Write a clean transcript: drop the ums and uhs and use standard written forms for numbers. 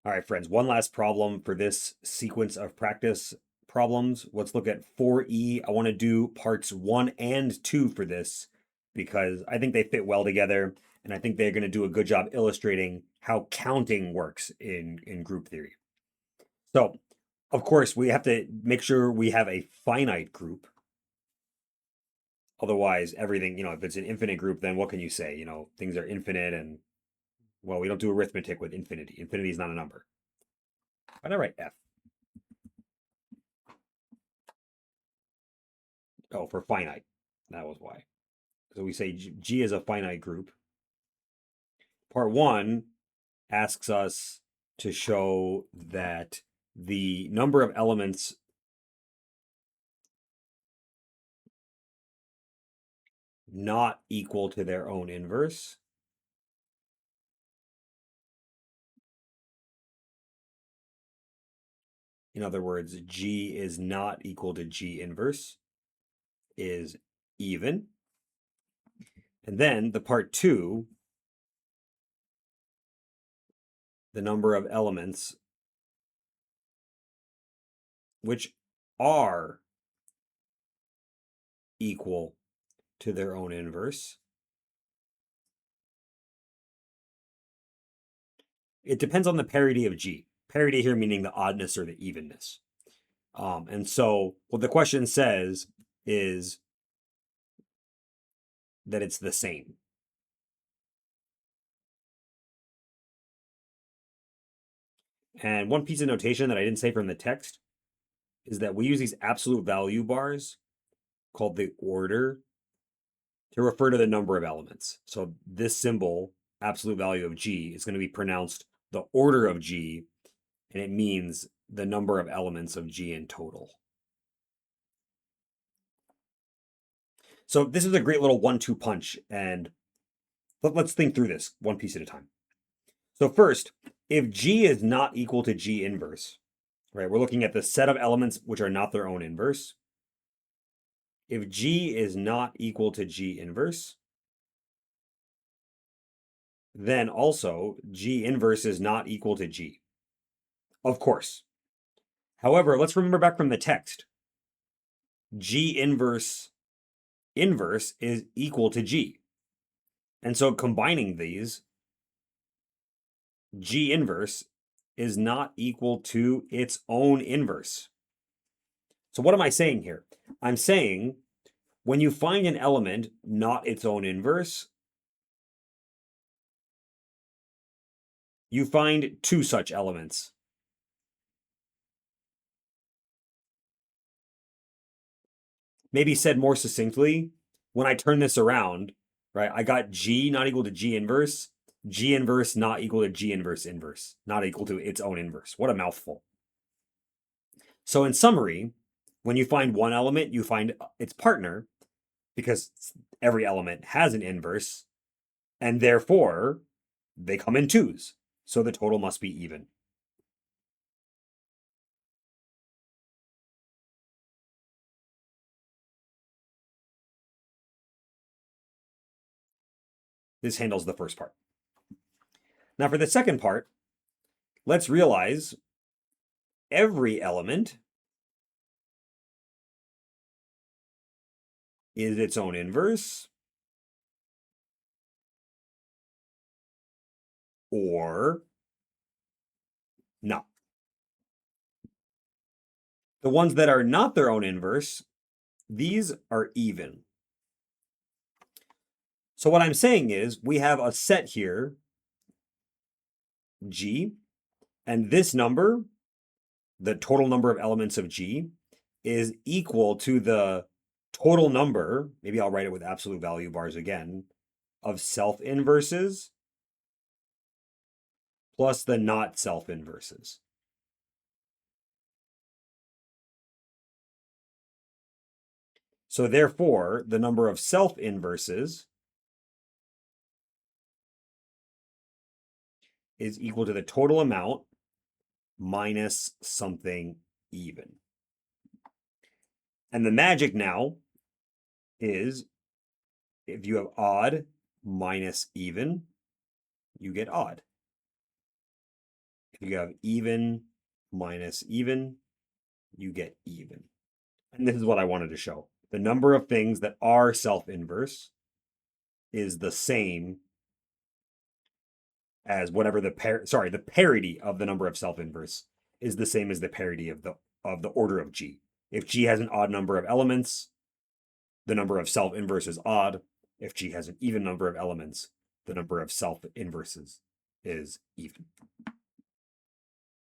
All right, friends, one last problem for this sequence of practice problems. Let's look at 4E. I want to do parts 1 and 2 for this because I think they fit well together, and I think they're going to do a good job illustrating how counting works in group theory. So, of course, we have to make sure we have a finite group. Otherwise, everything, if it's an infinite group, then what can you say? Things are infinite and, well, we don't do arithmetic with infinity. Infinity is not a number. Why did I write F? Oh, for finite. That was why. So we say G is a finite group. Part 1 asks us to show that the number of elements not equal to their own inverse in other words, G is not equal to G inverse is even. And then the part 2, the number of elements which are equal to their own inverse. It depends on the parity of G. Parity here meaning the oddness or the evenness. And so what the question says is that it's the same. And one piece of notation that I didn't say from the text is that we use these absolute value bars called the order to refer to the number of elements. So this symbol, absolute value of G, is going to be pronounced the order of G, and it means the number of elements of G in total. So this is a great little 1-2 punch, and let's think through this one piece at a time. So first, if G is not equal to G inverse, right, we're looking at the set of elements which are not their own inverse. If G is not equal to G inverse, then also G inverse is not equal to G. Of course. However, let's remember back from the text. G inverse is equal to G. And so combining these, G inverse is not equal to its own inverse. So what am I saying here? I'm saying when you find an element not its own inverse, you find 2 such elements. Maybe said more succinctly, when I turn this around, right, I got G not equal to G inverse not equal to G inverse, not equal to its own inverse. What a mouthful. So in summary, when you find one element, you find its partner because every element has an inverse, and therefore they come in 2s. So the total must be even. This handles the first part. Now for the second part, let's realize every element is its own inverse or not. The ones that are not their own inverse, these are even. So what I'm saying is we have a set here, G, and this number, the total number of elements of G, is equal to the total number, maybe I'll write it with absolute value bars again, of self-inverses plus the not self-inverses. So therefore, the number of self-inverses is equal to the total amount minus something even. And the magic now is if you have odd minus even, you get odd. If you have even minus even, you get even. And this is what I wanted to show. The number of things that are self-inverse is the same as whatever the parity of the number of self-inverse is the same as the parity of the order of G. If G has an odd number of elements, the number of self-inverse is odd. If G has an even number of elements, the number of self-inverses is even.